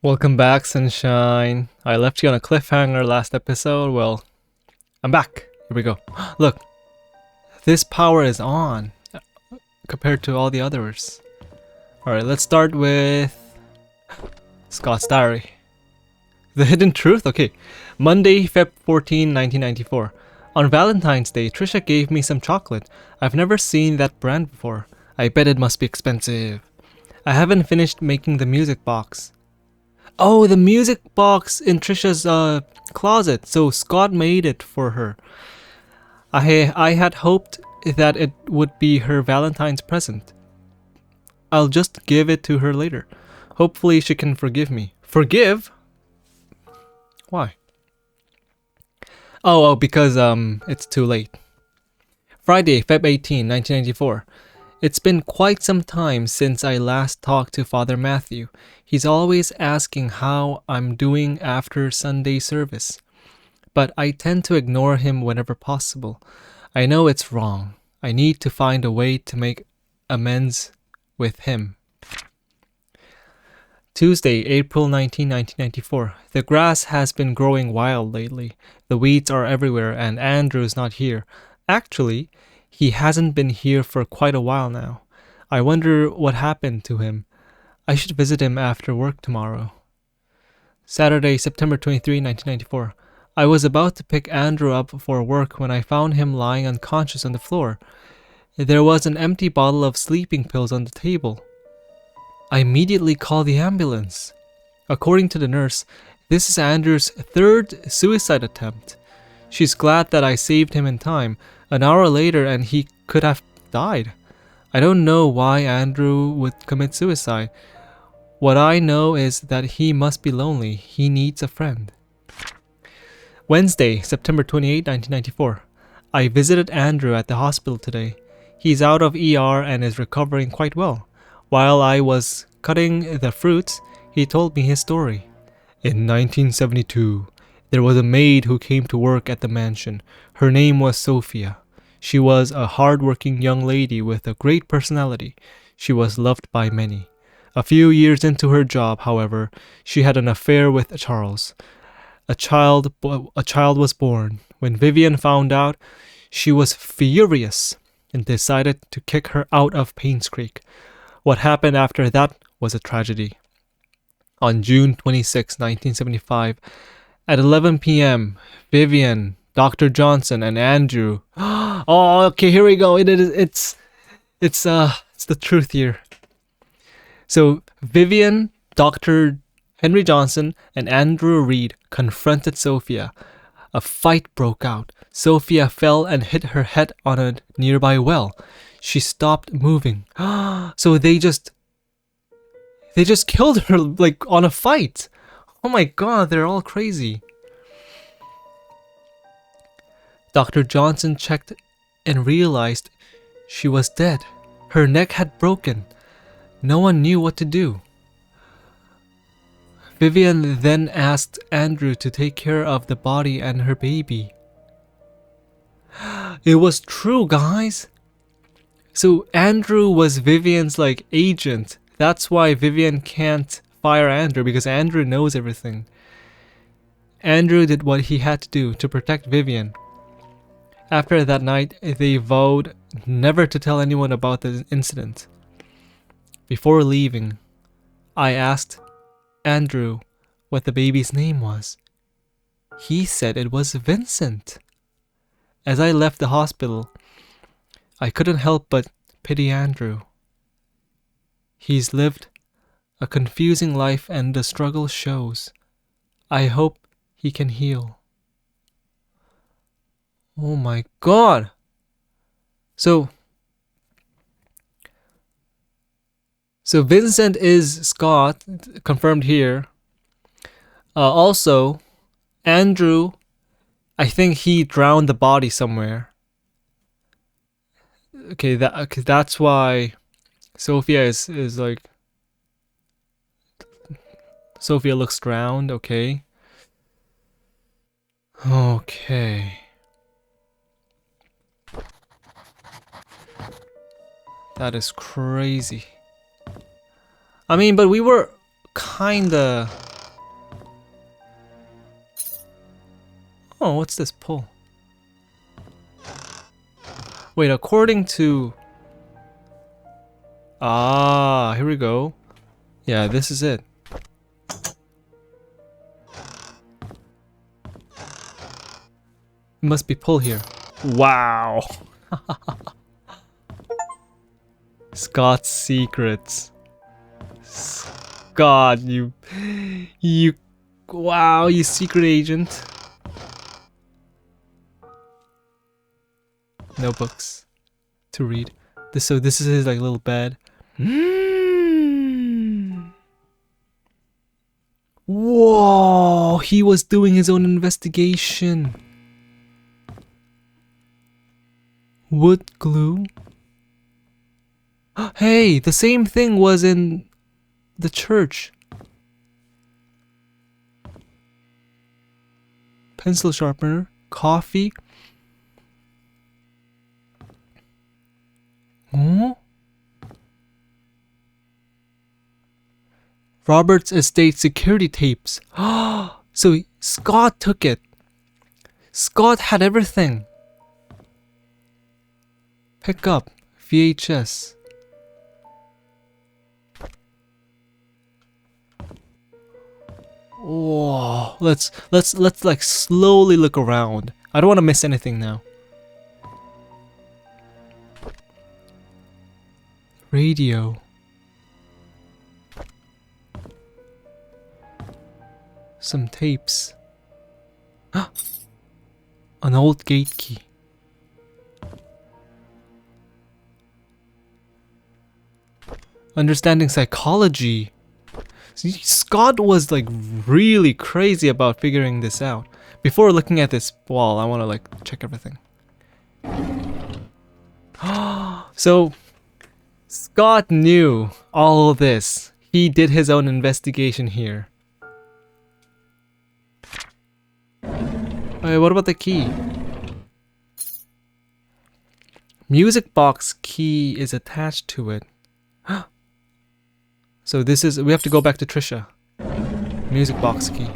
Welcome back, Sunshine. I left you on a cliffhanger last episode. Well, I'm back. Here we go. Look, this power is on compared to all the others. Alright, let's start with Scott's diary. The hidden truth? Okay. Monday, Feb 14, 1994. On Valentine's Day, Trisha gave me some chocolate. I've never seen that brand before. I bet it must be expensive. I haven't finished making the music box. Oh, the music box in Trisha's closet. So Scott made it for her. I had hoped that it would be her Valentine's present. I'll just give it to her later. Hopefully she can forgive me. Forgive? Why? Oh, because it's too late. Friday, Feb 18, 1994. It's been quite some time since I last talked to Father Matthew. He's always asking how I'm doing after Sunday service, but I tend to ignore him whenever possible. I know it's wrong. I need to find a way to make amends with him. Tuesday, April 19, 1994. The grass has been growing wild lately. The weeds are everywhere and Andrew's not here. Actually, he hasn't been here for quite a while now. I wonder what happened to him. I should visit him after work tomorrow. Saturday, September 23, 1994. I was about to pick Andrew up for work when I found him lying unconscious on the floor. There was an empty bottle of sleeping pills on the table. I immediately called the ambulance. According to the nurse, this is Andrew's third suicide attempt. She's glad that I saved him in time. An hour later and he could have died. I don't know why Andrew would commit suicide. What I know is that he must be lonely. He needs a friend. Wednesday, September 28, 1994. I visited Andrew at the hospital today. He's out of ER and is recovering quite well. While I was cutting the fruits, he told me his story. In 1972, there was a maid who came to work at the mansion. Her name was Sophia. She was a hard-working young lady with a great personality. She was loved by many. A few years into her job, however, she had an affair with Charles. A child was born. When Vivian found out, she was furious and decided to kick her out of Painscreek. What happened after that was a tragedy. On June 26, 1975, at 11 p.m., Vivian, Dr. Johnson, and Andrew. Oh, okay, here we go. It's the truth here. So Vivian, Dr. Henry Johnson, and Andrew Reed confronted Sophia. A fight broke out. Sophia fell and hit her head on a nearby well. She stopped moving. So they just killed her like on a fight. Oh my god, they're all crazy. Dr. Johnson checked and realized she was dead. Her neck had broken. No one knew what to do. Vivian then asked Andrew to take care of the body and her baby. It was true, guys. So Andrew was Vivian's agent. That's why Vivian can't fire Andrew, because Andrew knows everything. Andrew did what he had to do to protect Vivian. After that night, they vowed never to tell anyone about the incident. Before leaving, I asked Andrew what the baby's name was. He said it was Vincent. As I left the hospital, I couldn't help but pity Andrew. He's lived a confusing life and the struggle shows. I hope he can heal. Oh my god! So Vincent is Scott, confirmed here. Also, Andrew, I think he drowned the body somewhere. Okay, that's why Sophia is like... Sophia looks drowned, okay. Okay. That is crazy. I mean, but we were kinda Oh, what's this pull? Wait, according to... Ah, here we go. Yeah, this is it. It must be pull here. Wow. Scott's secrets. Scott, you, wow, you secret agent. Notebooks to read. So this is his like little bed. Whoa, he was doing his own investigation. Wood glue. Hey, the same thing was in the church. Pencil sharpener, coffee. Huh? Robert's estate security tapes. So Scott took it. Scott had everything. Pick up VHS. Whoa, let's like slowly look around. I don't want to miss anything now. Radio. Some tapes. An old gate key. Understanding psychology. See, Scott was like really crazy about figuring this out. Before looking at this wall, I want to like check everything. So Scott knew all this. He did his own investigation here. Wait, what about the key? Music box key is attached to it. So this is, we have to go back to Trisha. Music box key.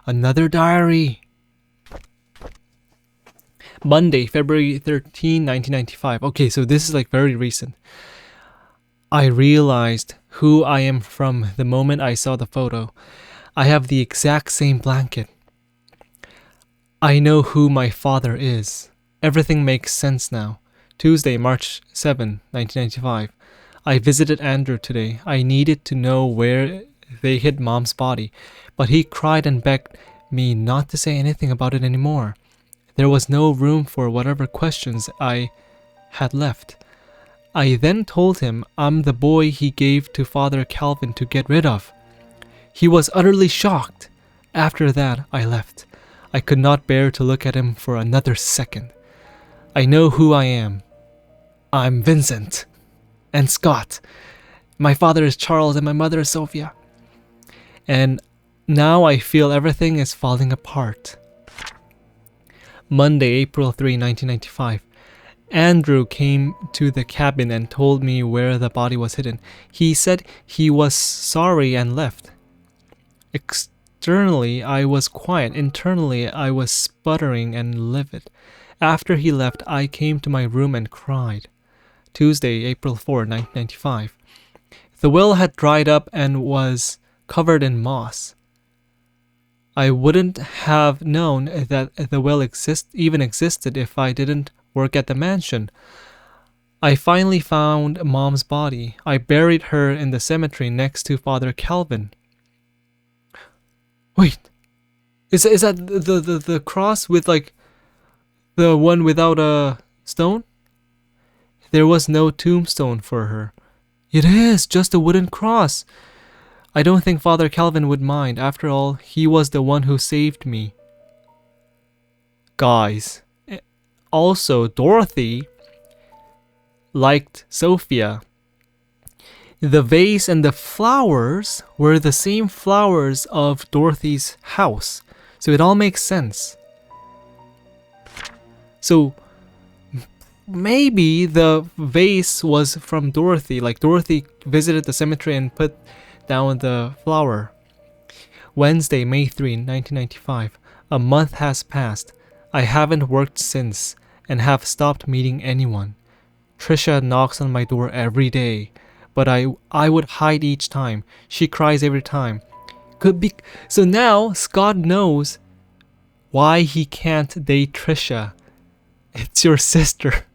Another diary. Monday, February 13, 1995. Okay, so this is like very recent. I realized who I am from the moment I saw the photo. I have the exact same blanket. I know who my father is. Everything makes sense now. Tuesday, March 7, 1995. I visited Andrew today. I needed to know where they hid Mom's body, but he cried and begged me not to say anything about it anymore. There was no room for whatever questions I had left. I then told him I'm the boy he gave to Father Calvin to get rid of. He was utterly shocked. After that, I left. I could not bear to look at him for another second. I know who I am. I'm Vincent. And Scott. My father is Charles and my mother is Sophia. And now I feel everything is falling apart. Monday, April 3, 1995. Andrew came to the cabin and told me where the body was hidden. He said he was sorry and left. Externally, I was quiet. Internally, I was sputtering and livid. After he left, I came to my room and cried. Tuesday, April 4, 1995. The well had dried up and was covered in moss. I wouldn't have known that the well even existed if I didn't work at the mansion. I finally found Mom's body. I buried her in the cemetery next to Father Calvin. Wait, is that the cross with like the one without a stone? There was no tombstone for her. It is just a wooden cross. I don't think Father Calvin would mind. After all, he was the one who saved me. Guys, also Dorothy liked Sophia. The vase and the flowers were the same flowers of Dorothy's house. So it all makes sense. So maybe the vase was from Dorothy. Like Dorothy visited the cemetery and put down the flower. Wednesday, May 3, 1995. A month has passed. I haven't worked since and have stopped meeting anyone. Trisha knocks on my door every day, but I would hide each time. She cries every time. So now Scott knows why he can't date Trisha. It's your sister.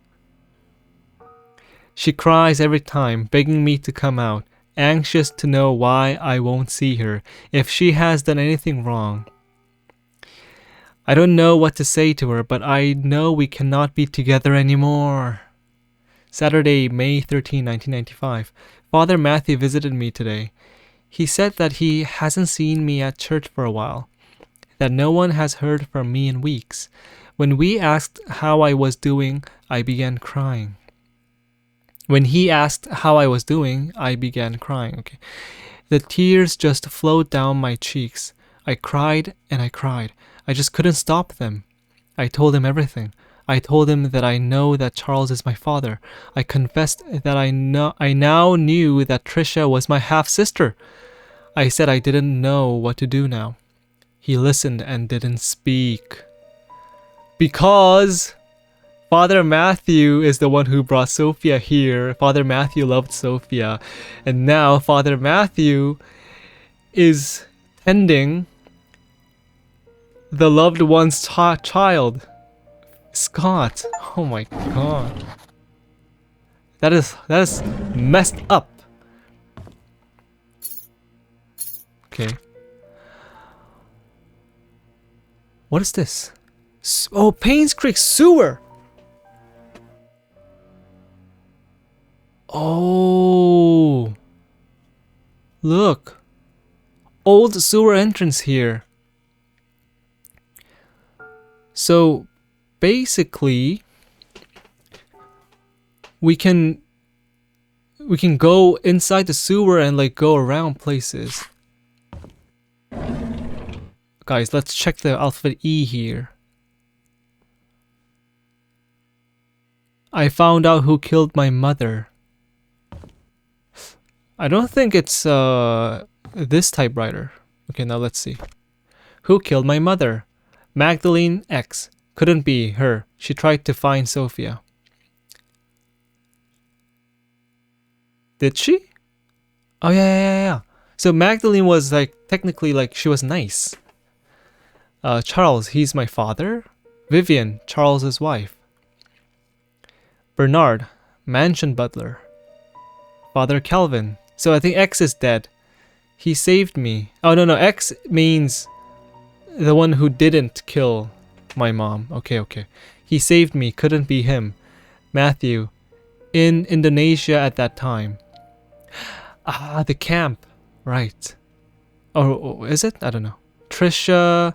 She cries every time, begging me to come out, anxious to know why I won't see her, if she has done anything wrong. I don't know what to say to her, but I know we cannot be together anymore. Saturday, May 13, 1995. Father Matthew visited me today. He said that he hasn't seen me at church for a while, that no one has heard from me in weeks. When we asked how I was doing, I began crying. When he asked how I was doing, I began crying. Okay. The tears just flowed down my cheeks. I cried and I cried. I just couldn't stop them. I told him everything. I told him that I know that Charles is my father. I confessed that I now knew that Trisha was my half-sister. I said I didn't know what to do now. He listened and didn't speak. Because Father Matthew is the one who brought Sophia here. Father Matthew loved Sophia. And now Father Matthew is tending the loved one's child. Scott. Oh my god. That is messed up. Okay. What is this? Oh, Painscreek sewer. Oh. Look. Old sewer entrance here. So basically we can go inside the sewer and like go around places. Guys, let's check the alphabet E here. I found out who killed my mother. I don't think it's this typewriter. Okay, now let's see. Who killed my mother? Magdalene X. Couldn't be her. She tried to find Sophia. Did she? Oh yeah. So Magdalene was like technically like she was nice. Charles, he's my father. Vivian, Charles's wife. Bernard, mansion butler. Father Calvin. So I think X is dead. He saved me. Oh no, X means the one who didn't kill my mom. Okay. He saved me. Couldn't be him. Matthew, in Indonesia at that time. Ah, the camp. Right. Oh, is it? I don't know. Trisha,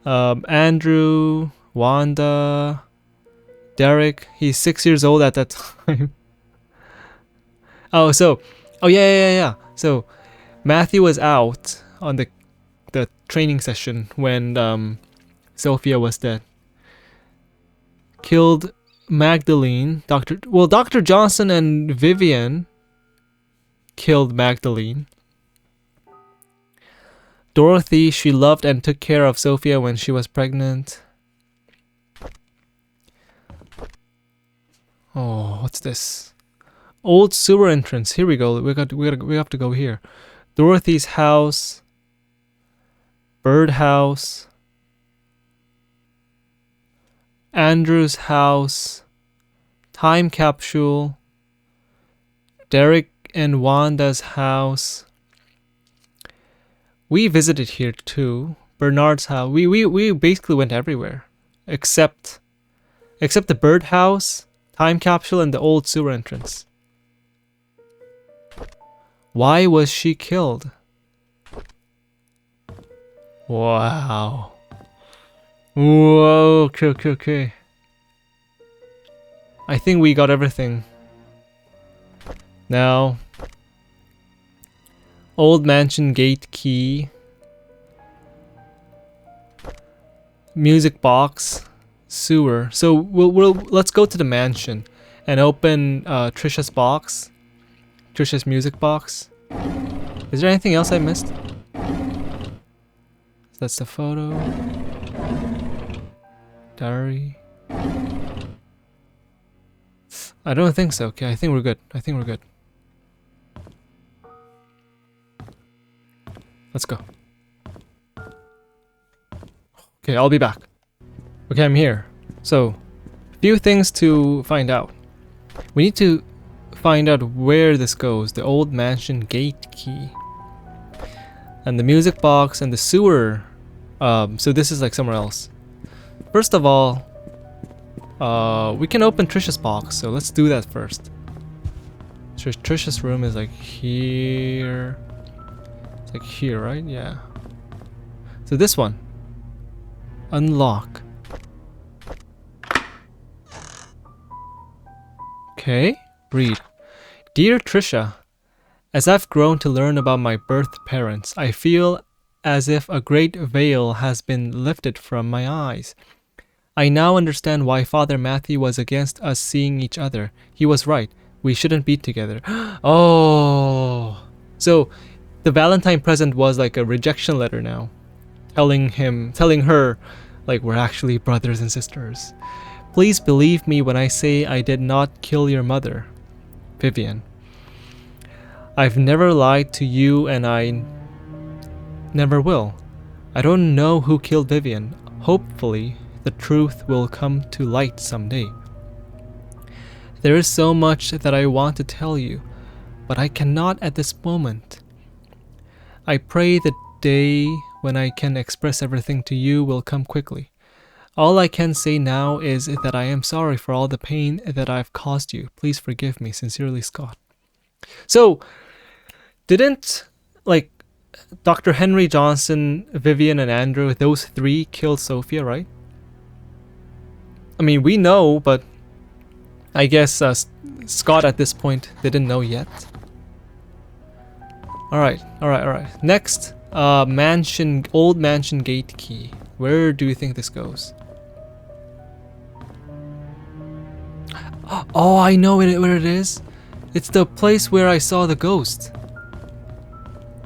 Andrew, Wanda, Derek. He's 6 years old at that time. Oh yeah. So Matthew was out on the training session when Sophia was dead. Killed Magdalene. Dr. Johnson and Vivian killed Magdalene. Dorothy, she loved and took care of Sophia when she was pregnant. Oh, what's this? Old sewer entrance. Here we go. We have to go here. Dorothy's house. Birdhouse. Andrew's house. Time capsule. Derek and Wanda's house. We visited here too. Bernard's house. We basically went everywhere. Except the birdhouse, time capsule, and the old sewer entrance. Why was she killed? Wow. Whoa, okay. I think we got everything. Now, old mansion gate key. Music box. Sewer. So let's go to the mansion and open Trisha's box. Trisha's music box. Is there anything else I missed? That's the photo. Diary. I don't think so. Okay, I think we're good. I think we're good. Let's go. Okay, I'll be back. Okay, I'm here. So, few things to find out. We need to find out where this goes. The old mansion gate key. And the music box and the sewer. So this is like somewhere else. First of all, we can open Trisha's box, so let's do that first. Trisha's room is like here. It's like here, right? Yeah. So this one. Unlock. Okay, read. Dear Trisha, as I've grown to learn about my birth parents, I feel as if a great veil has been lifted from my eyes. I now understand why Father Matthew was against us seeing each other. He was right. We shouldn't be together. Oh. So, the Valentine present was like a rejection letter now. Telling her, like, we're actually brothers and sisters. Please believe me when I say I did not kill your mother, Vivian. I've never lied to you and I never will. I don't know who killed Vivian. Hopefully, the truth will come to light someday. There is so much that I want to tell you, but I cannot at this moment. I pray the day when I can express everything to you will come quickly. All I can say now is that I am sorry for all the pain that I've caused you. Please forgive me. Sincerely, Scott. So, didn't, like, Dr. Henry Johnson, Vivian, and Andrew, those three killed Sophia, right? I mean, we know, but I guess Scott at this point didn't know yet. Alright. Next, old mansion gate key. Where do you think this goes? Oh, I know where it is. It's the place where I saw the ghost.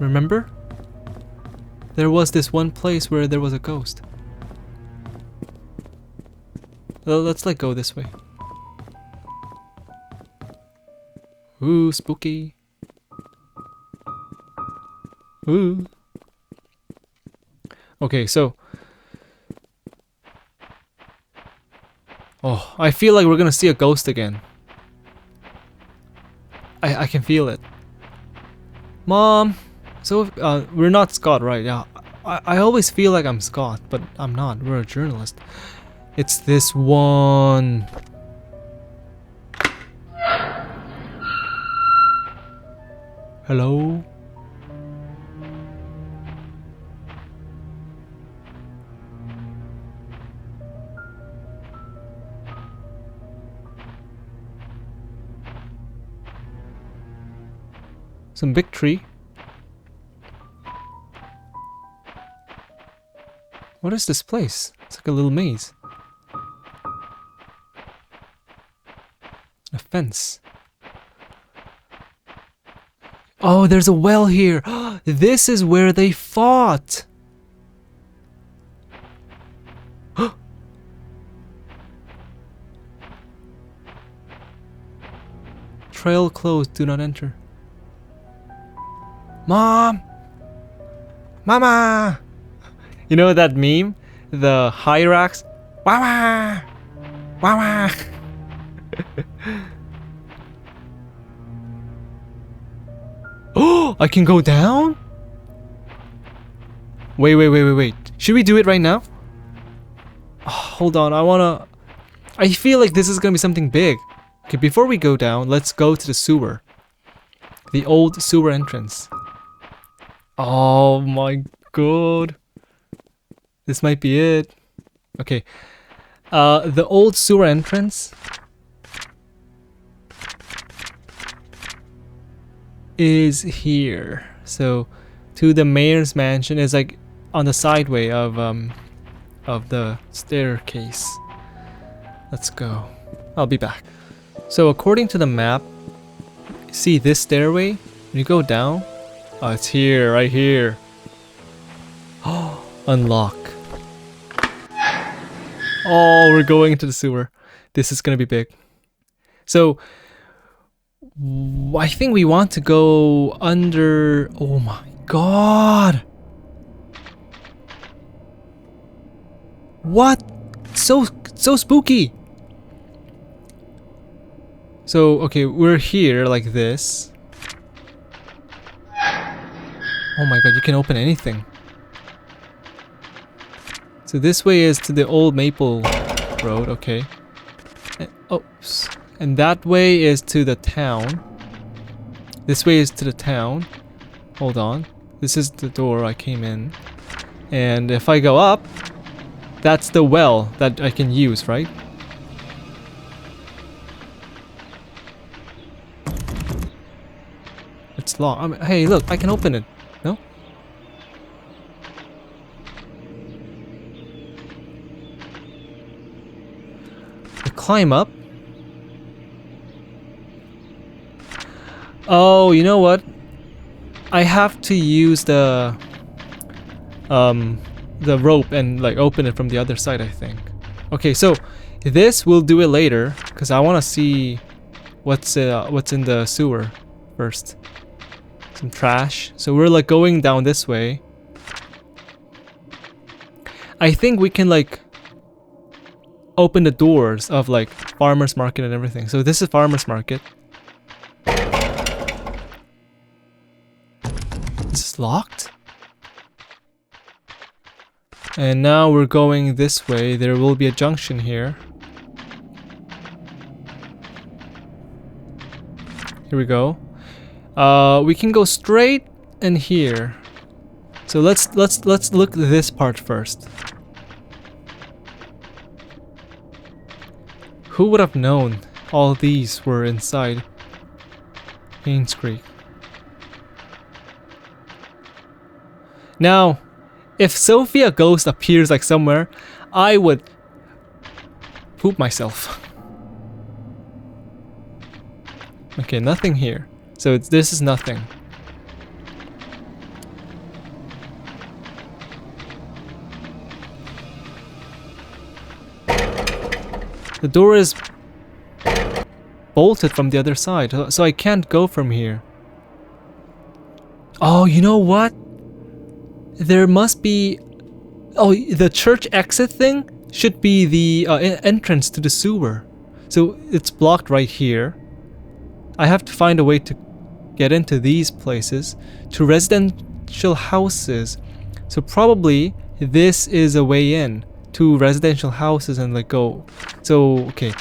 Remember? There was this one place where there was a ghost. Well, let's like go this way. Ooh, spooky. Ooh. Okay, so. Oh, I feel like we're gonna see a ghost again. I can feel it. Mom! So, we're not Scott, right? Yeah. I always feel like I'm Scott, but I'm not. We're a journalist. It's this one. Hello? Some big tree. What is this place? It's like a little maze. A fence. Oh, there's a well here. This is where they fought. Trail closed. Do not enter. Mom! Mama! You know that meme? The Hyrax? Wawa! Wawa! Oh! I can go down? Wait. Should we do it right now? Oh, hold on, I feel like this is gonna be something big. Okay, before we go down, let's go to the sewer. The old sewer entrance. Oh my god. This might be it. Okay. The old sewer entrance is here. So to the mayor's mansion is like on the sideway of the staircase. Let's go. I'll be back. So according to the map, see this stairway? When you go down, oh, it's here, right here. Oh, unlock. Oh, we're going into the sewer. This is gonna be big. So, I think we want to go under... Oh my god! What? So spooky! So, okay, we're here like this. Oh my god, you can open anything. So this way is to the old Maple Road, okay. And, oops. And that way is to the town. This way is to the town. Hold on. This is the door I came in. And if I go up, that's the well that I can use, right? It's locked. I mean, hey, look, I can open it. No? I climb up. Oh, you know what? I have to use the rope and like open it from the other side, I think. Okay, so this we'll do it later because I want to see what's in the sewer first. Some trash. So we're like going down this way. I think we can like open the doors of like farmers market and everything. So this is farmers market. This is locked. And now we're going this way. There will be a junction here. Here we go. We can go straight in here. So let's look at this part first. Who would have known all these were inside Painscreek? Now, if Sophia Ghost appears like somewhere, I would poop myself. Okay, nothing here. So this is nothing. The door is bolted from the other side, so I can't go from here. Oh, you know what? There must be... Oh, the church exit thing should be the entrance to the sewer. So it's blocked right here. I have to find a way to get into these places. To residential houses. So probably this is a way in to residential houses and like go. So, okay.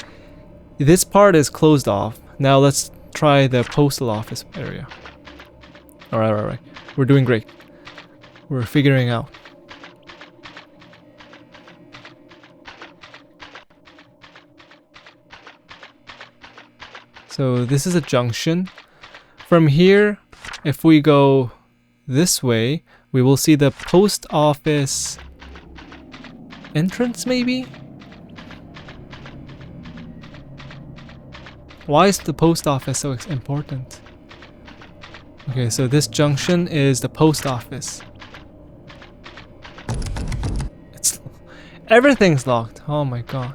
This part is closed off. Now let's try the postal office area. Alright. We're doing great. We're figuring out. So this is a junction. From here, if we go this way, we will see the post office entrance maybe? Why is the post office so important? Okay, so this junction is the post office. Everything's locked. Oh my god.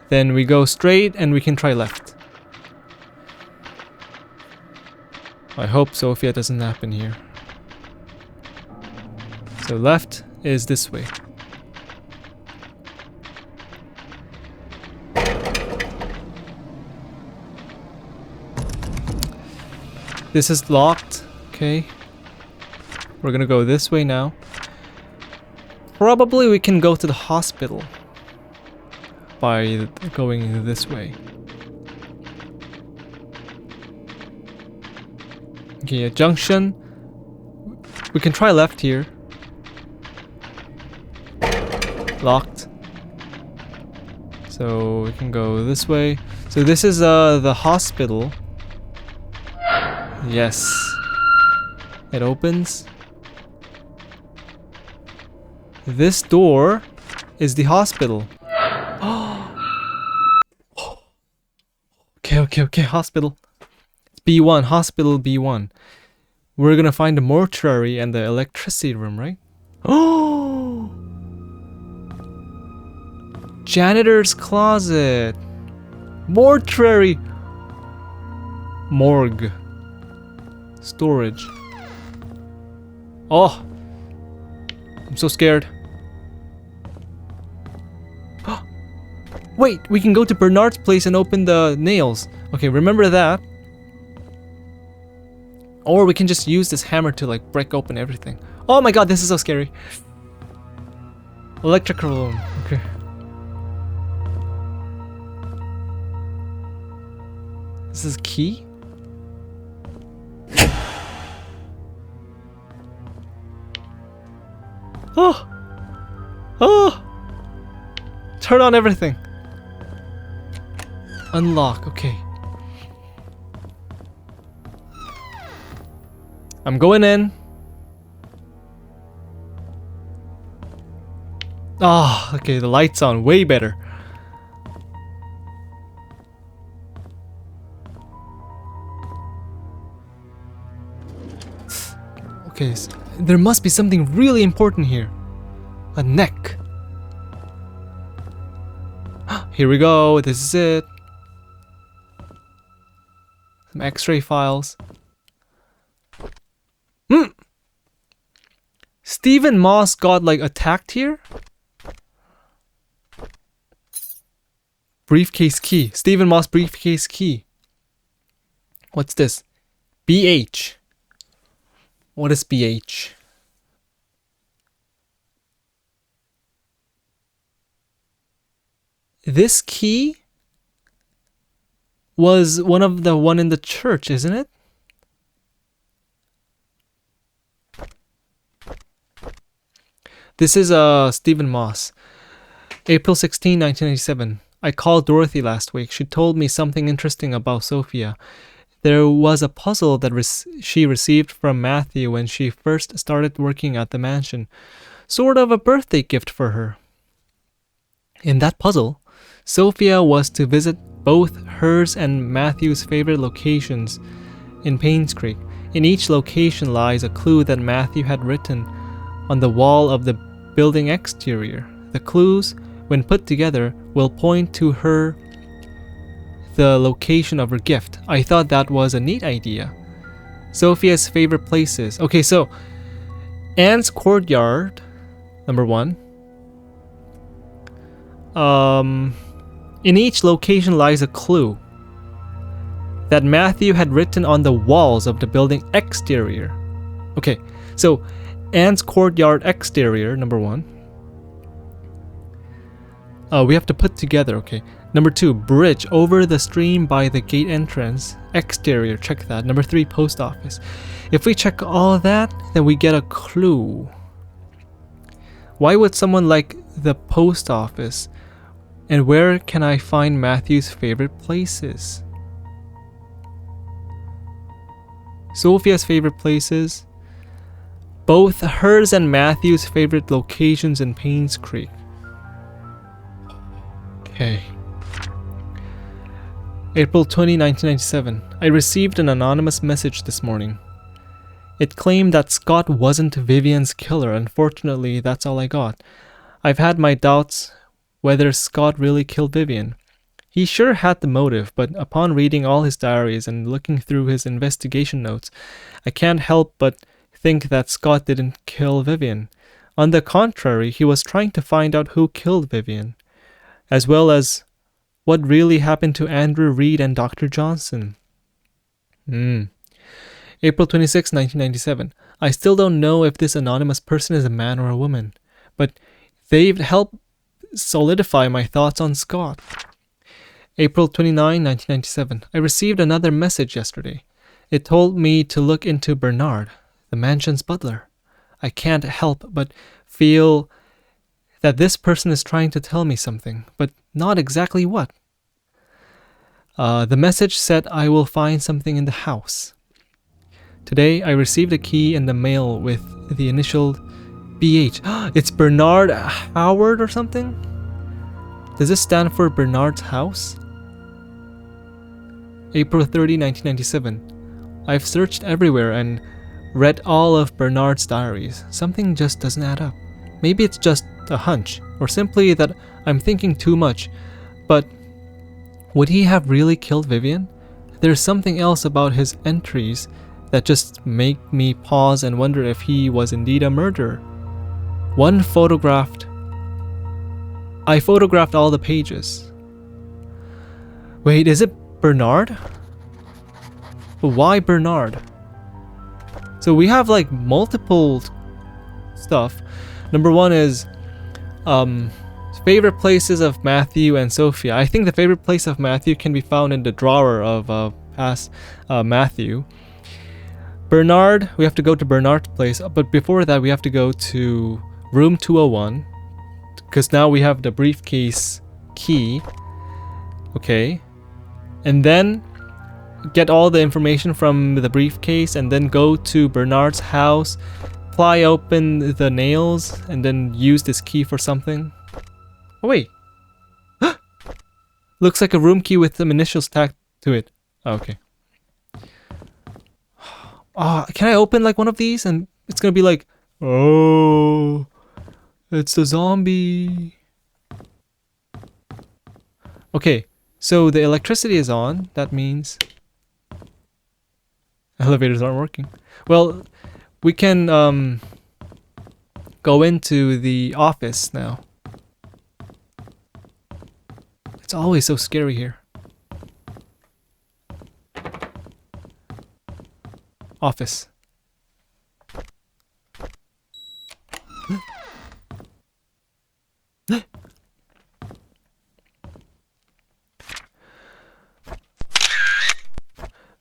Then we go straight and we can try left. I hope Sophia doesn't nap in here. So left is this way. This is locked. Okay. We're gonna go this way now. Probably we can go to the hospital by going this way. Okay, a junction. We can try left here. Locked. So we can go this way. So this is the hospital. Yes. It opens. This door is the hospital. Okay, hospital. It's B1, hospital B1. We're gonna find the mortuary and the electricity room, right? Oh! Janitor's closet. Mortuary. Morgue. Storage. Oh! I'm so scared. Wait, we can go to Bernard's place and open the nails. Okay, remember that. Or we can just use this hammer to like break open everything. Oh my god, this is so scary. Electrical room. Okay. This is key? Oh! Oh! Turn on everything. Unlock, okay. I'm going in. Ah, okay, the light's on, way better. Okay, so there must be something really important here. A neck. Here we go, this is it. Some x-ray files. Stephen Moss got like attacked here? Briefcase key. Stephen Moss briefcase key. What's this? BH. What is BH? This key was one of the one in the church, isn't it? This is Stephen Moss. April 16, 1997. I called Dorothy last week. She told me something interesting about Sophia. There was a puzzle that she received from Matthew when she first started working at the mansion. Sort of a birthday gift for her. In that puzzle, Sophia was to visit both hers and Matthew's favorite locations in Painscreek. In each location lies a clue that Matthew had written on the wall of the building exterior. The clues, when put together, will point to the location of her gift. I thought that was a neat idea. Sophia's favorite places. Okay, so Anne's courtyard, number 1. In each location lies a clue that Matthew had written on the walls of the building exterior. Okay, so Anne's courtyard exterior, number 1. We have to put together, okay. Number 2, bridge over the stream by the gate entrance, exterior, check that. Number 3, post office. If we check all of that, then we get a clue. Why would someone like the post office? And where can I find Matthew's favorite places? Sophia's favorite places. Both hers and Matthew's favorite locations in Painscreek. Okay. April 20, 1997. I received an anonymous message this morning. It claimed that Scott wasn't Vivian's killer. Unfortunately, that's all I got. I've had my doubts whether Scott really killed Vivian. He sure had the motive, but upon reading all his diaries and looking through his investigation notes, I can't help but think that Scott didn't kill Vivian. On the contrary, he was trying to find out who killed Vivian, as well as what really happened to Andrew Reed and Dr. Johnson. April 26, 1997. I still don't know if this anonymous person is a man or a woman, but they've helped solidify my thoughts on Scott. April 29, 1997. I received another message yesterday. It told me to look into Bernard, the mansion's butler. I can't help but feel that this person is trying to tell me something, but not exactly what. The message said I will find something in the house. Today, I received a key in the mail with the initial BH. It's Bernard Howard or something? Does this stand for Bernard's house? April 30, 1997. I've searched everywhere and read all of Bernard's diaries. Something just doesn't add up. Maybe it's just a hunch, or simply that I'm thinking too much. But would he have really killed Vivian? There's something else about his entries that just make me pause and wonder if he was indeed a murderer. I photographed all the pages. Wait, is it Bernard? But why Bernard? So we have like multiple stuff. Number one is favorite places of Matthew and Sophia. I think the favorite place of Matthew can be found in the drawer of past Matthew. Bernard, we have to go to Bernard's place, but before that we have to go to room 201 because now we have the briefcase key. Okay. And then get all the information from the briefcase and then go to Bernard's house, pry open the nails, and then use this key for something. Oh wait. Looks like a room key with some initials tacked to it. Oh, okay. Can I open like one of these and it's gonna be like, oh, it's the zombie. Okay, so the electricity is on. That means elevators aren't working. Well, we can go into the office now. It's always so scary here. Office.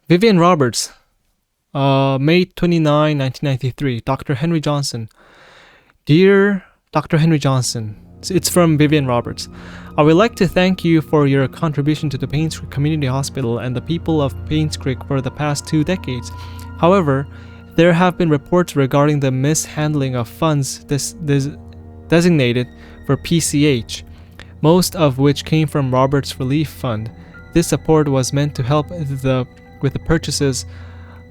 Vivian Roberts. May 29, 1993. Dr. Henry Johnson. Dear Dr. Henry Johnson, it's from Vivian Roberts. I would like to thank you for your contribution to the Painscreek Community Hospital and the people of Painscreek for the past 2 decades. However, there have been reports regarding the mishandling of funds designated for PCH, most of which came from Roberts Relief Fund. This support was meant to help with the purchases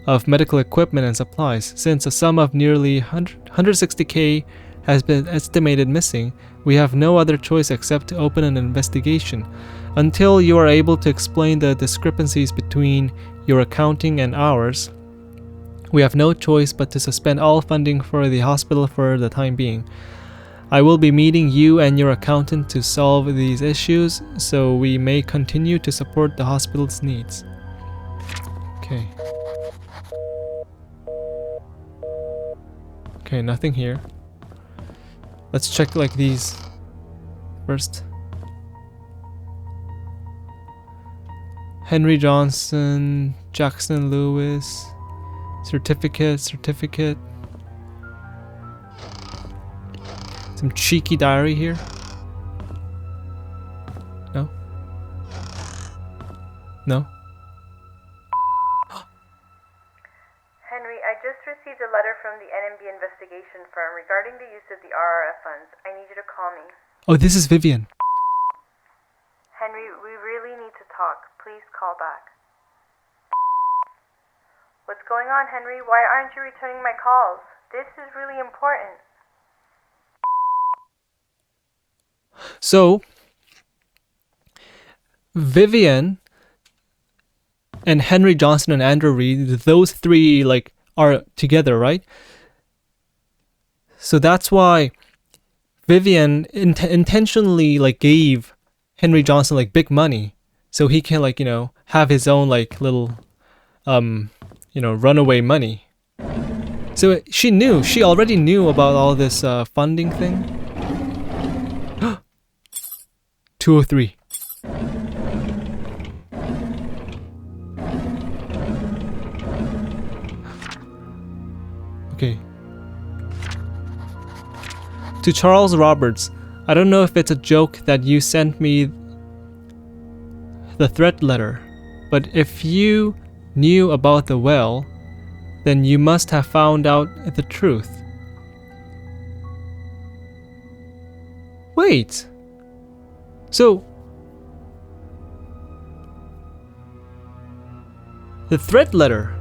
of medical equipment and supplies. Since a sum of nearly 160K has been estimated missing, we have no other choice except to open an investigation. Until you are able to explain the discrepancies between your accounting and ours, we have no choice but to suspend all funding for the hospital for the time being. I will be meeting you and your accountant to solve these issues so we may continue to support the hospital's needs. Okay. Okay, nothing here. Let's check like these first. Henry Johnson, Jackson Lewis, certificate. Some cheeky diary here. No? No? Henry, I just received a letter from the NMB investigation firm regarding the use of the RRF funds. I need you to call me. Oh, this is Vivian. Henry, we really need to talk. Please call back. What's going on, Henry? Why aren't you returning my calls? This is really important. So, Vivian and Henry Johnson and Andrew Reed, those three like are together, right? So that's why Vivian intentionally like gave Henry Johnson like big money so he can like, have his own like little runaway money. So she already knew about all this funding thing. 203. Okay. To Charles Roberts, I don't know if it's a joke that you sent me the threat letter, but if you knew about the well, then you must have found out the truth. Wait. So, the threat letter.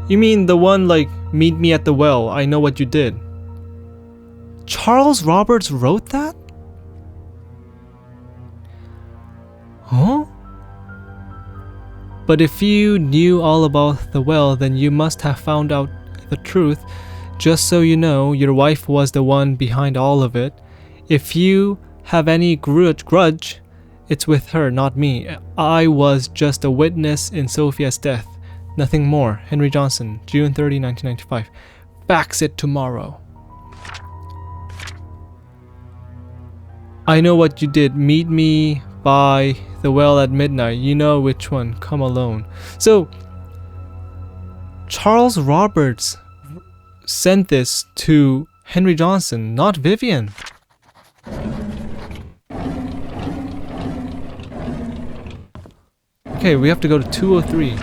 You mean the one like, meet me at the well, I know what you did? Charles Roberts wrote that? Huh? But if you knew all about the well, then you must have found out the truth. Just so you know, your wife was the one behind all of it. If you have any grudge, it's with her, not me. I was just a witness in Sophia's death. Nothing more. Henry Johnson, June 30, 1995. Fax it tomorrow. I know what you did. Meet me by the well at midnight. You know which one. Come alone. So, Charles Roberts sent this to Henry Johnson, not Vivian. Okay, we have to go to 203.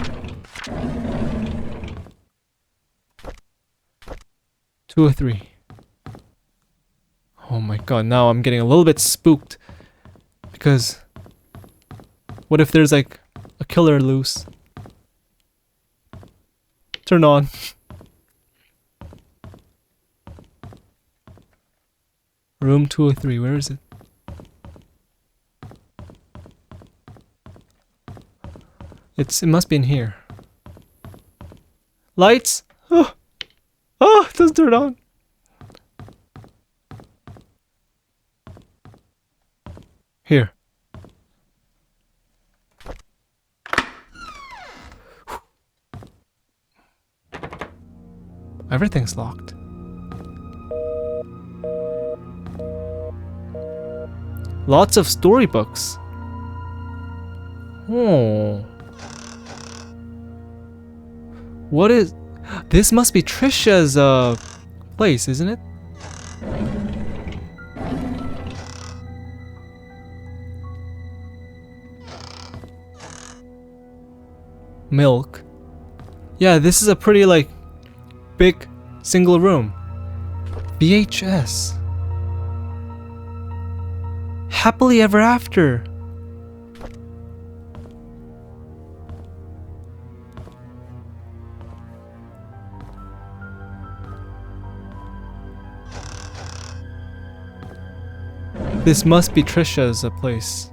203. Oh my god, now I'm getting a little bit spooked. Because what if there's like a killer loose? Turn on. Room 203, where is it? It must be in here. Lights? Oh, it doesn't turn on. Here. Everything's locked. Lots of storybooks. Oh. What is... This must be Trisha's place, isn't it? Milk. Yeah, this is a pretty like big single room. VHS. Happily Ever After. This must be Trisha's place.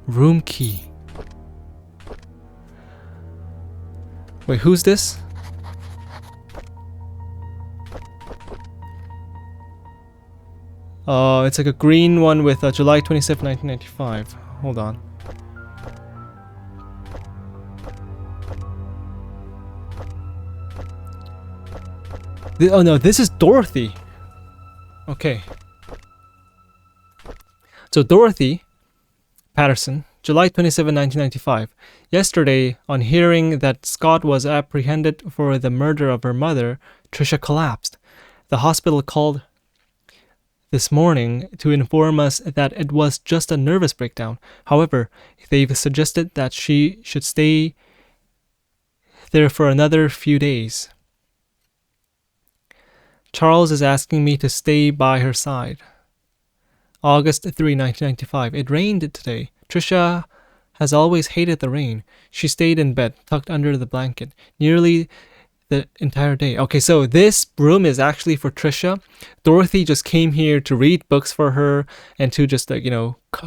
Room key. Wait, who's this? It's like a green one with July 27, 1995. Hold on. Oh no, this is Dorothy. Okay. So Dorothy Patterson, July 27, 1995. Yesterday, on hearing that Scott was apprehended for the murder of her mother, Trisha collapsed. The hospital called this morning to inform us that it was just a nervous breakdown. However, they've suggested that she should stay there for another few days. Charles is asking me to stay by her side. August 3, 1995. It rained today. Trisha has always hated the rain. She stayed in bed, tucked under the blanket, nearly the entire day. Okay, so this room is actually for Trisha. Dorothy just came here to read books for her and to just,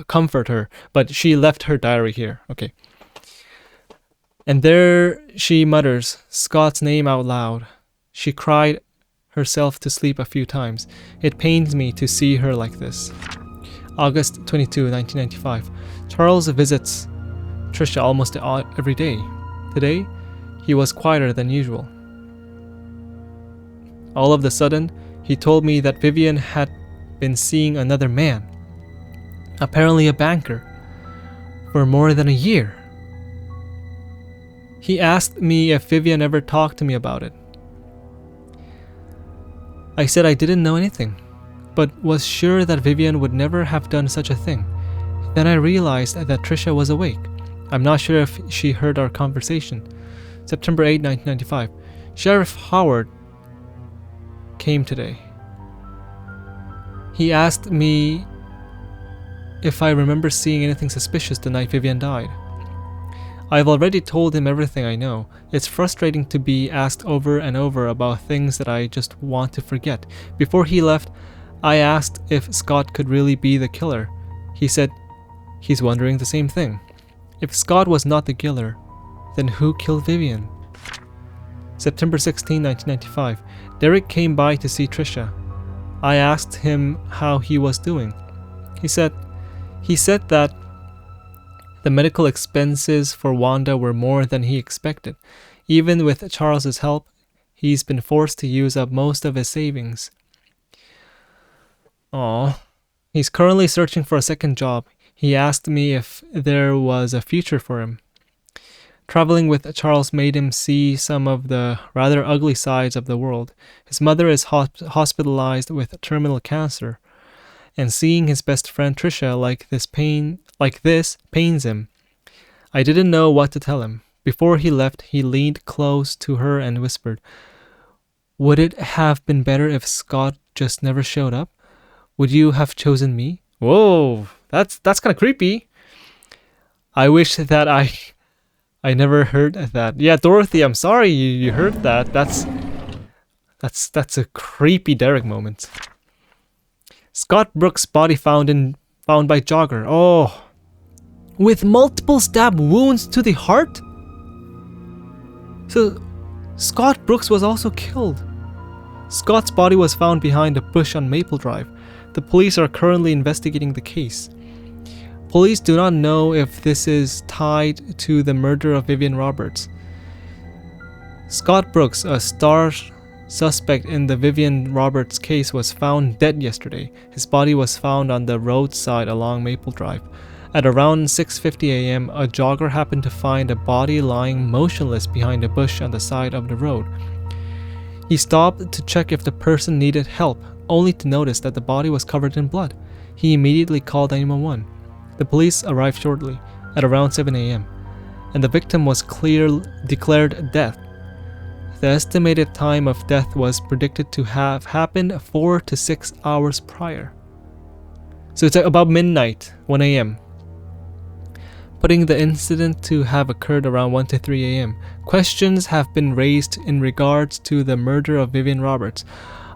comfort her. But she left her diary here. Okay. And there she mutters Scott's name out loud. She cried herself to sleep a few times. It pains me to see her like this. August 22, 1995. Charles visits Trisha almost every day. Today, he was quieter than usual. All of a sudden, he told me that Vivian had been seeing another man, apparently a banker, for more than a year. He asked me if Vivian ever talked to me about it. I said I didn't know anything, but was sure that Vivian would never have done such a thing. Then I realized that Trisha was awake. I'm not sure if she heard our conversation. September 8, 1995. Sheriff Howard came today. He asked me if I remember seeing anything suspicious the night Vivian died. I've already told him everything I know. It's frustrating to be asked over and over about things that I just want to forget. Before he left, I asked if Scott could really be the killer. He said he's wondering the same thing. If Scott was not the killer, then who killed Vivian? September 16, 1995. Derek came by to see Trisha. I asked him how he was doing. He said that the medical expenses for Wanda were more than he expected. Even with Charles's help, he's been forced to use up most of his savings. Aww. He's currently searching for a second job. He asked me if there was a future for him. Traveling with Charles made him see some of the rather ugly sides of the world. His mother is hospitalized with terminal cancer, and seeing his best friend Trisha like this pains him. I didn't know what to tell him. Before he left, he leaned close to her and whispered, "Would it have been better if Scott just never showed up? Would you have chosen me?" Whoa, that's kind of creepy. I wish that I never heard that. Yeah, Dorothy, I'm sorry you heard that. That's a creepy Derek moment. Scott Brooks' body found by Jogger. Oh, with multiple stab wounds to the heart? So Scott Brooks was also killed. Scott's body was found behind a bush on Maple Drive. The police are currently investigating the case. Police do not know if this is tied to the murder of Vivian Roberts. Scott Brooks, a star suspect in the Vivian Roberts case, was found dead yesterday. His body was found on the roadside along Maple Drive. At around 6:50 a.m., a jogger happened to find a body lying motionless behind a bush on the side of the road. He stopped to check if the person needed help, only to notice that the body was covered in blood. He immediately called 911. The police arrived shortly, at around 7 a.m., and the victim was declared dead. The estimated time of death was predicted to have happened 4 to 6 hours prior. So it's about midnight, 1 a.m., putting the incident to have occurred around 1 to 3 a.m. Questions have been raised in regards to the murder of Vivian Roberts,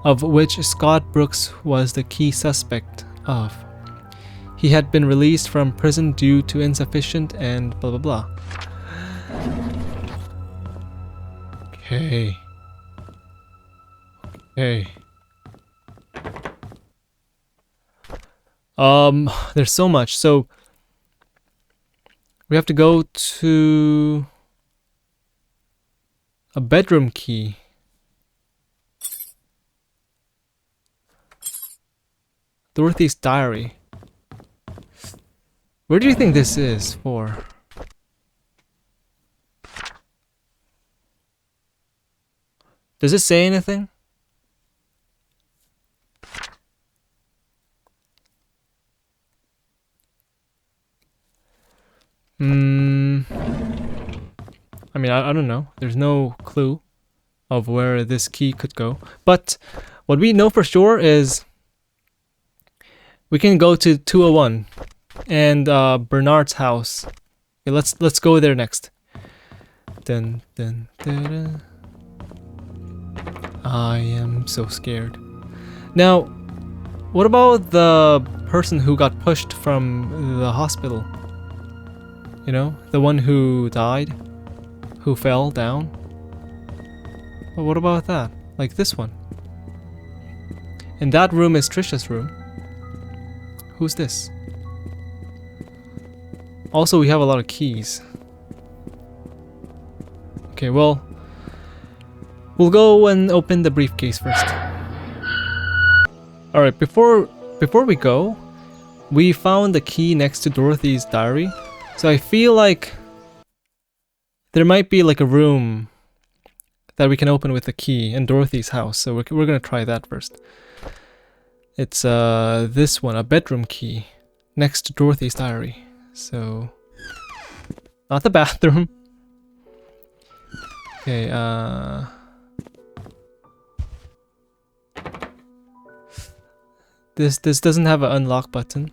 of which Scott Brooks was the key suspect of. He had been released from prison due to insufficient and blah blah blah. Okay. There's so much. So we have to go to a bedroom key. Dorothy's diary. Where do you think this is for? Does it say anything? I mean, I don't know. There's no clue of where this key could go. But what we know for sure is we can go to 201 and Bernard's house. Okay, let's go there next. Dun, dun, dun, dun. I am so scared. Now, what about the person who got pushed from the hospital? You know, the one who died, who fell down. Well, what about that? Like this one. And that room is Trisha's room. Who's this? Also, we have a lot of keys. Okay, well, we'll go and open the briefcase first. Alright, before we go, we found the key next to Dorothy's diary. So I feel like there might be like a room that we can open with the key in Dorothy's house. So we're gonna try that first. It's this one, a bedroom key next to Dorothy's diary. So not the bathroom. Okay, this doesn't have an unlock button.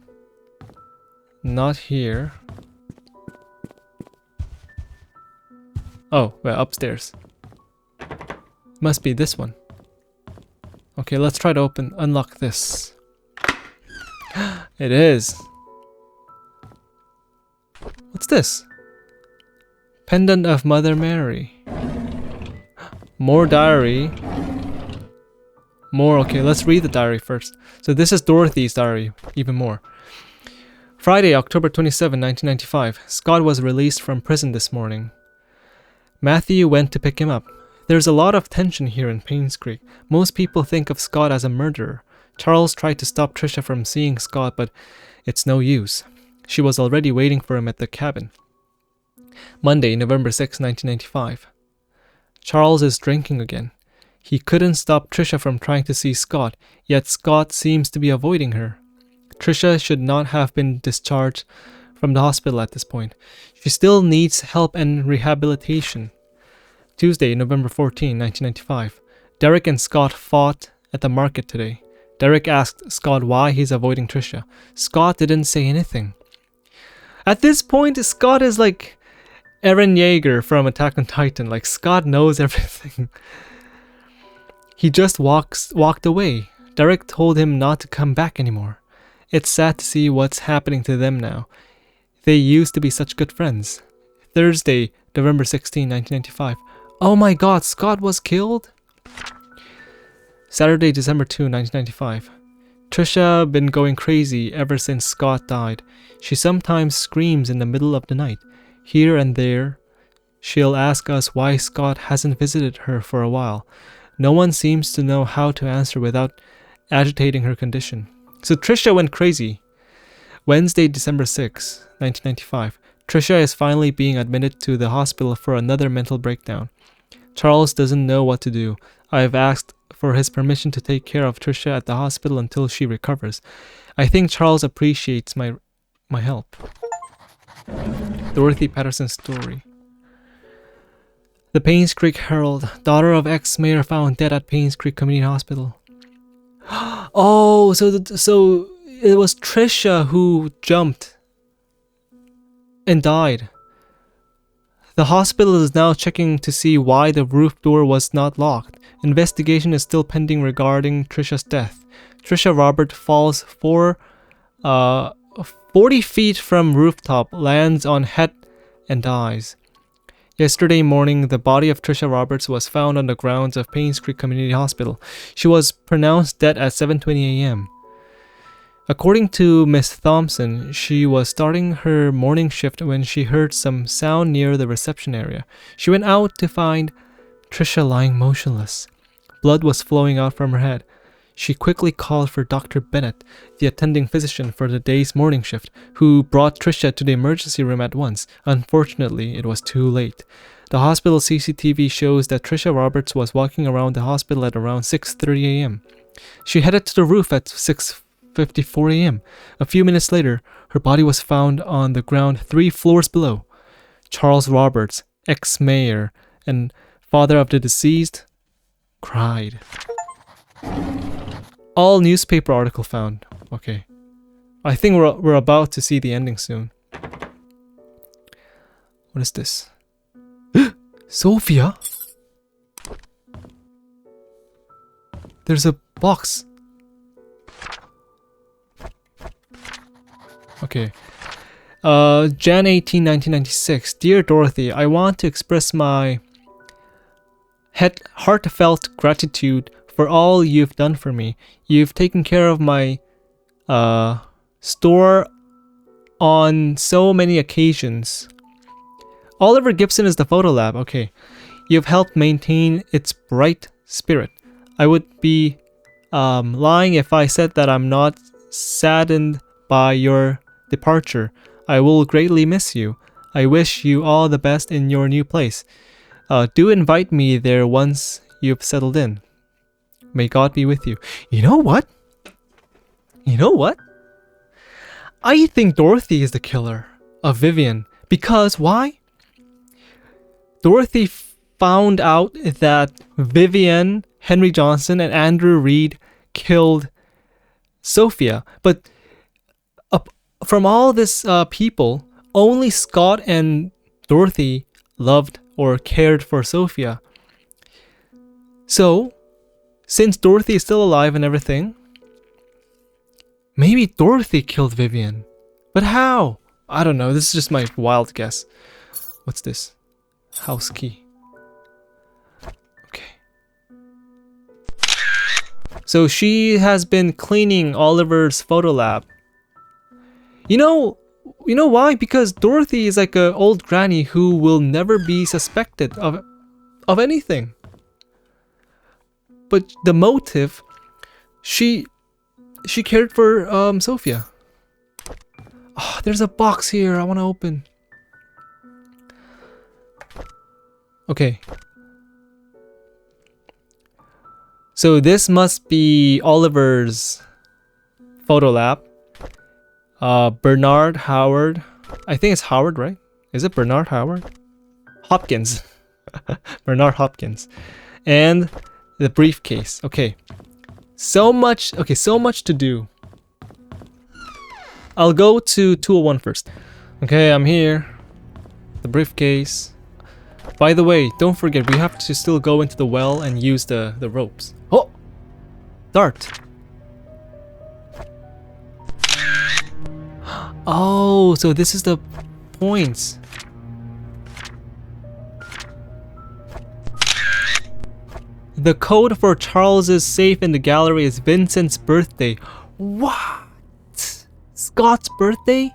Not here. Oh, well, upstairs. Must be this one. Okay, let's try to unlock this. It is. What's this? Pendant of Mother Mary. More diary. More, okay, let's read the diary first. So this is Dorothy's diary, even more. Friday, October 27, 1995. Scott was released from prison this morning. Matthew went to pick him up. There's a lot of tension here in Painscreek. Most people think of Scott as a murderer. Charles tried to stop Trisha from seeing Scott, but it's no use. She was already waiting for him at the cabin. Monday, November 6, 1995. Charles is drinking again. He couldn't stop Trisha from trying to see Scott, yet Scott seems to be avoiding her. Trisha should not have been discharged from the hospital at this point. She still needs help and rehabilitation. Tuesday, November 14, 1995. Derek and Scott fought at the market today. Derek asked Scott why he's avoiding Trisha. Scott didn't say anything. At this point, Scott is like Eren Yeager from Attack on Titan. Like, Scott knows everything. He just walked away. Derek told him not to come back anymore. It's sad to see what's happening to them now. They used to be such good friends. Thursday, November 16, 1995. Oh my god, Scott was killed? Saturday, December 2, 1995. Trisha been going crazy ever since Scott died. She sometimes screams in the middle of the night. Here and there, she'll ask us why Scott hasn't visited her for a while. No one seems to know how to answer without agitating her condition. So Trisha went crazy. Wednesday, December 6, 1995. Trisha is finally being admitted to the hospital for another mental breakdown. Charles doesn't know what to do. I've asked for his permission to take care of Trisha at the hospital until she recovers. I think Charles appreciates my help. Dorothy Patterson's story. The Painscreek Herald, daughter of ex-mayor found dead at Painscreek Community Hospital. Oh, so it was Trisha who jumped and died. The hospital is now checking to see why the roof door was not locked. Investigation is still pending regarding Trisha's death. Trisha Robert falls 40 feet from rooftop, lands on head, and dies. Yesterday morning, the body of Trisha Roberts was found on the grounds of Painscreek Community Hospital. She was pronounced dead at 7:20 a.m. According to Miss Thompson, she was starting her morning shift when she heard some sound near the reception area. She went out to find Trisha lying motionless. Blood was flowing out from her head. She quickly called for Dr. Bennett, the attending physician for the day's morning shift, who brought Trisha to the emergency room at once. Unfortunately, it was too late. The hospital CCTV shows that Trisha Roberts was walking around the hospital at around 6:30 a.m. She headed to the roof at 6:54 a.m. A few minutes later, her body was found on the ground 3 floors below. Charles Roberts, ex-mayor and father of the deceased, cried. All newspaper article found. Okay. I think we're about to see the ending soon. What is this? Sophia? There's a box. Okay. Jan 18, 1996. Dear Dorothy, I want to express my heartfelt gratitude for all you've done for me. You've taken care of my store on so many occasions. Oliver Gibson is the photo lab. Okay. You've helped maintain its bright spirit. I would be lying if I said that I'm not saddened by your departure. I will greatly miss you. I wish you all the best in your new place. Do invite me there once you've settled in. May God be with you. You know what? I think Dorothy is the killer of Vivian. Because why? Dorothy found out that Vivian, Henry Johnson, and Andrew Reed killed Sophia. But from all this people, only Scott and Dorothy loved or cared for Sophia. So, since Dorothy is still alive and everything, maybe Dorothy killed Vivian. But how? I don't know. This is just my wild guess. What's this? House key. Okay. So she has been cleaning Oliver's photo lab. You know why? Because Dorothy is like an old granny who will never be suspected of anything. But the motive, she cared for Sophia. Oh, there's a box here I want to open. Okay. So this must be Oliver's photo lab. Bernard Howard. I think it's Howard, right? Is it Bernard Howard? Hopkins. Bernard Hopkins. And the briefcase. Okay. So much to do. I'll go to 201 first. Okay, I'm here. The briefcase. By the way, don't forget, we have to still go into the well and use the ropes. Oh! Dart. Oh, so this is the points. The code for Charles's safe in the gallery is Vincent's birthday. What? Scott's birthday?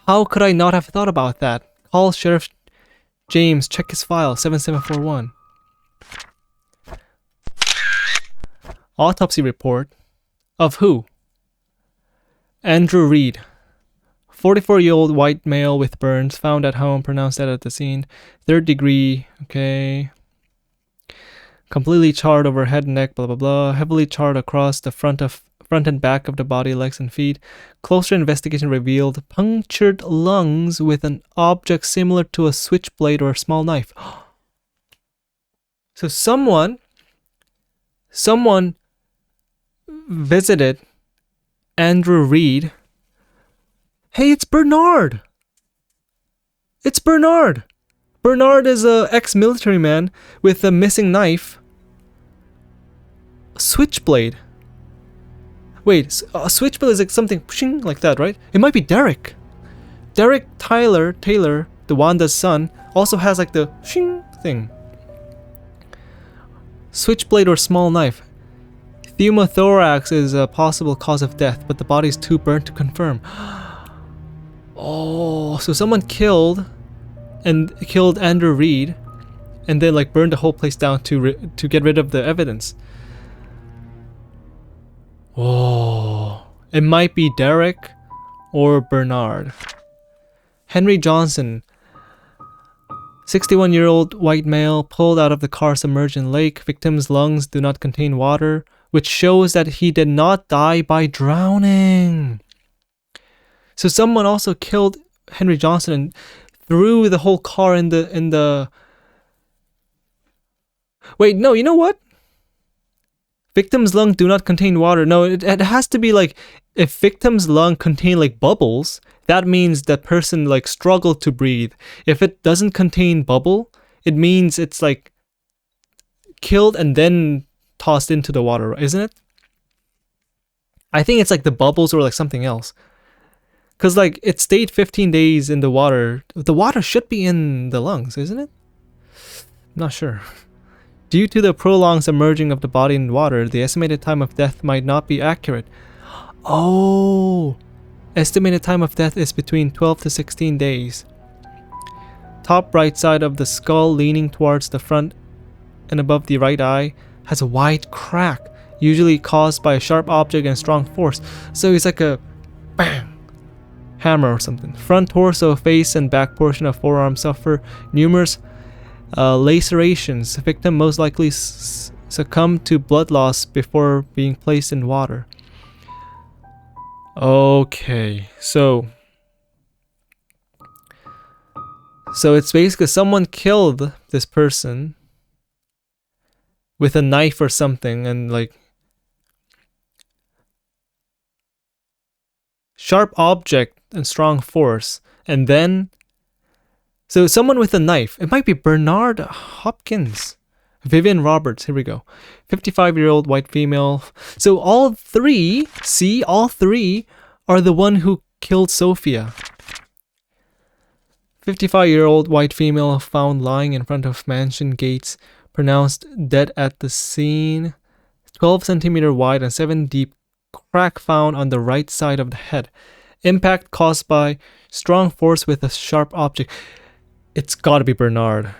How could I not have thought about that? Call Sheriff James, check his file, 7741. Autopsy report. Of who? Andrew Reed. 44-year-old white male with burns, found at home, pronounced dead at the scene. 3rd degree, okay. Completely charred over head and neck, blah blah blah. Heavily charred across the front and back of the body, legs and feet. Closer investigation revealed punctured lungs with an object similar to a switchblade or a small knife. So someone visited Andrew Reed. Hey, it's Bernard! It's Bernard! Bernard is a ex-military man with a missing knife. A switchblade. Wait, a switchblade is like something like that, right? It might be Derek. Derek Taylor, the Wanda's son, also has like the thing. Switchblade or small knife. Pneumothorax is a possible cause of death, but the body is too burnt to confirm. Oh, so someone killed Andrew Reed, and then like burned the whole place down to get rid of the evidence. Oh, it might be Derek or Bernard. Henry Johnson, 61-year-old white male, pulled out of the car submerged in lake. Victim's lungs do not contain water, which shows that he did not die by drowning. So someone also killed Henry Johnson and threw the whole car in the. Wait, no, you know what? Victim's lung do not contain water. No, it has to be like, if victim's lung contain like bubbles, that means that person like struggled to breathe. If it doesn't contain bubble, it means it's like killed and then tossed into the water, isn't it? I think it's like the bubbles or like something else. Because like it stayed 15 days in the water. The water should be in the lungs, isn't it? I'm not sure. Due to the prolonged submerging of the body in water, the estimated time of death might not be accurate. Oh, estimated time of death is between 12 to 16 days. Top right side of the skull leaning towards the front and above the right eye has a wide crack, usually caused by a sharp object and strong force. So it's like a bang, hammer or something. Front torso, face, and back portion of forearm suffer numerous lacerations. The victim most likely succumbed to blood loss before being placed in water. Okay, so it's basically someone killed this person with a knife or something, and like sharp object and strong force, and then So someone with a knife. It might be Bernard Hopkins. Vivian Roberts. Here we go. 55-year-old white female. So all three are the one who killed Sophia. 55-year-old white female found lying in front of mansion gates, pronounced dead at the scene. 12 centimeter wide and 7 deep crack found on the right side of the head. Impact caused by strong force with a sharp object. It's gotta be Bernard.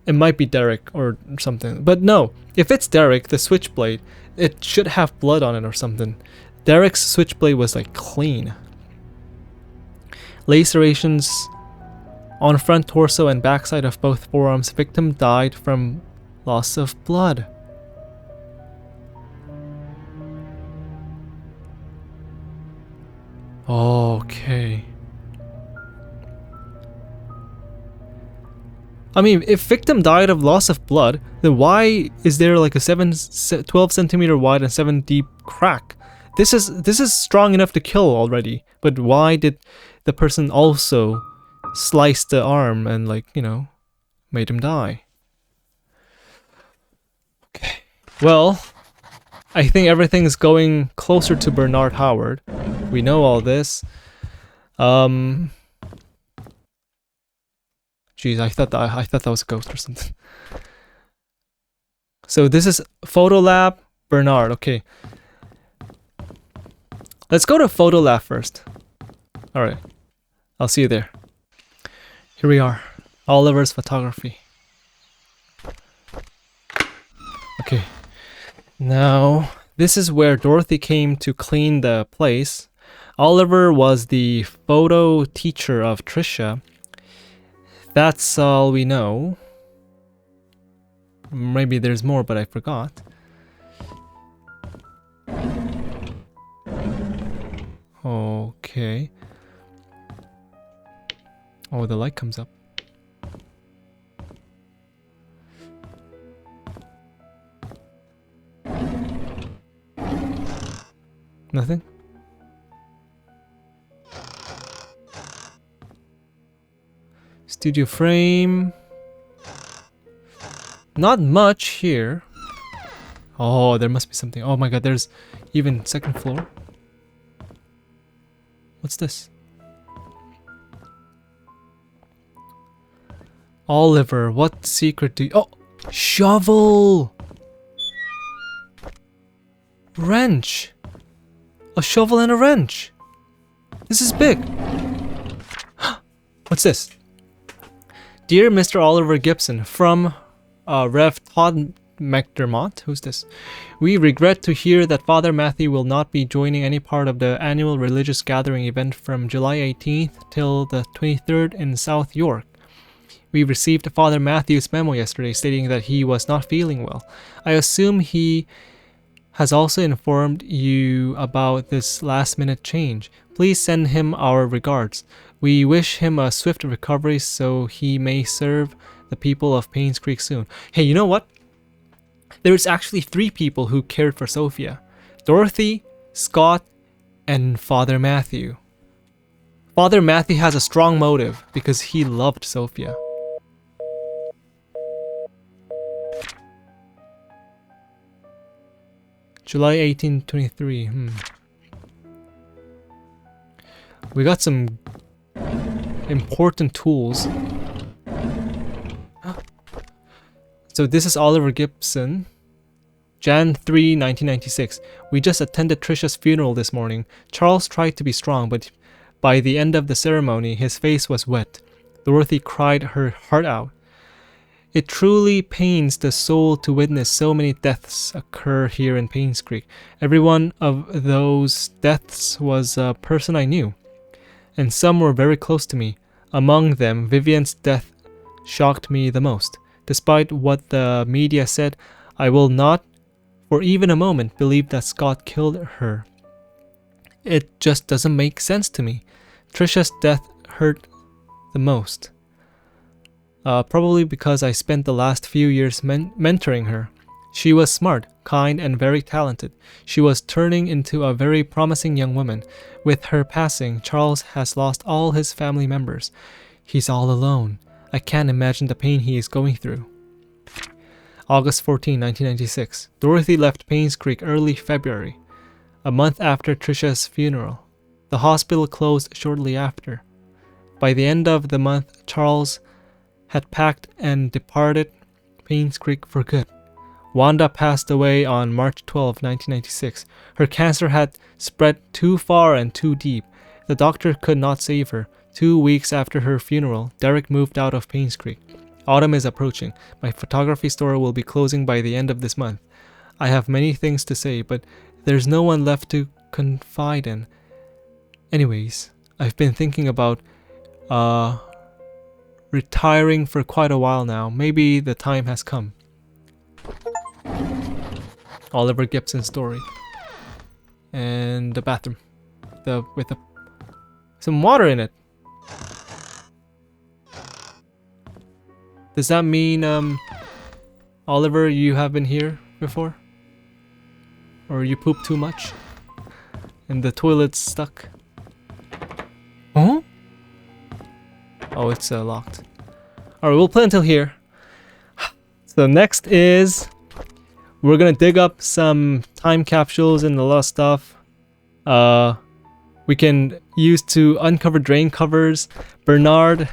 It might be Derek or something. But no, if it's Derek, the switchblade, it should have blood on it or something. Derek's switchblade was like clean. Lacerations on front torso and backside of both forearms. Victim died from loss of blood. Okay. I mean, if victim died of loss of blood, then why is there like a 12 centimeter wide and 7 deep crack? This is strong enough to kill already, but why did the person also slice the arm and, like, you know, made him die? Okay. Well, I think everything's going closer to Bernard Howard. We know all this. Jeez, I thought that was a ghost or something. So this is Photo Lab, Bernard. Okay. Let's go to Photo Lab first. Alright. I'll see you there. Here we are. Oliver's photography. Okay. Now, this is where Dorothy came to clean the place. Oliver was the photo teacher of Trisha. That's all we know. Maybe there's more, but I forgot. Okay. Oh, the light comes up. Nothing? Studio frame. Not much here. Oh, there must be something. Oh my god, there's even second floor. What's this? Oliver, what secret do you... Oh! Shovel! Wrench! A shovel and a wrench! This is big! What's this? Dear Mr. Oliver Gibson, from Rev. Todd McDermott, who's this? We regret to hear that Father Matthew will not be joining any part of the annual religious gathering event from July 18th till the 23rd in South York. We received Father Matthew's memo yesterday stating that he was not feeling well. I assume he has also informed you about this last-minute change. Please send him our regards. We wish him a swift recovery so he may serve the people of Painscreek soon. Hey, you know what? There's actually 3 people who cared for Sophia. Dorothy, Scott, and Father Matthew. Father Matthew has a strong motive because he loved Sophia. July 1823. We got some important tools. So this is Oliver Gibson. Jan 3, 1996. We just attended Trisha's funeral this morning. Charles tried to be strong, but by the end of the ceremony, his face was wet. Dorothy cried her heart out. It truly pains the soul to witness so many deaths occur here in Painscreek. Every one of those deaths was a person I knew, and some were very close to me. Among them, Vivian's death shocked me the most. Despite what the media said, I will not, for even a moment, believe that Scott killed her. It just doesn't make sense to me. Trisha's death hurt the most. Probably because I spent the last few years mentoring her. She was smart, kind, and very talented. She was turning into a very promising young woman. With her passing, Charles has lost all his family members. He's all alone. I can't imagine the pain he is going through. August 14, 1996. Dorothy left Painscreek early February, a month after Trisha's funeral. The hospital closed shortly after. By the end of the month, Charles had packed and departed Painscreek for good. Wanda passed away on March 12, 1996. Her cancer had spread too far and too deep. The doctor could not save her. 2 weeks after her funeral, Derek moved out of Painscreek. Autumn is approaching. My photography store will be closing by the end of this month. I have many things to say, but there's no one left to confide in. Anyways, I've been thinking about retiring for quite a while now. Maybe the time has come. Oliver Gibson's story. And the bathroom. With some water in it. Does that mean, Oliver, you have been here before? Or you pooped too much? And the toilet's stuck? Huh? Oh, it's locked. Alright, we'll play until here. So next is... we're gonna dig up some time capsules and a lot of stuff. We can use to uncover drain covers. Bernard...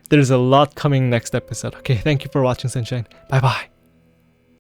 there's a lot coming next episode. Okay, thank you for watching, Sunshine. Bye bye.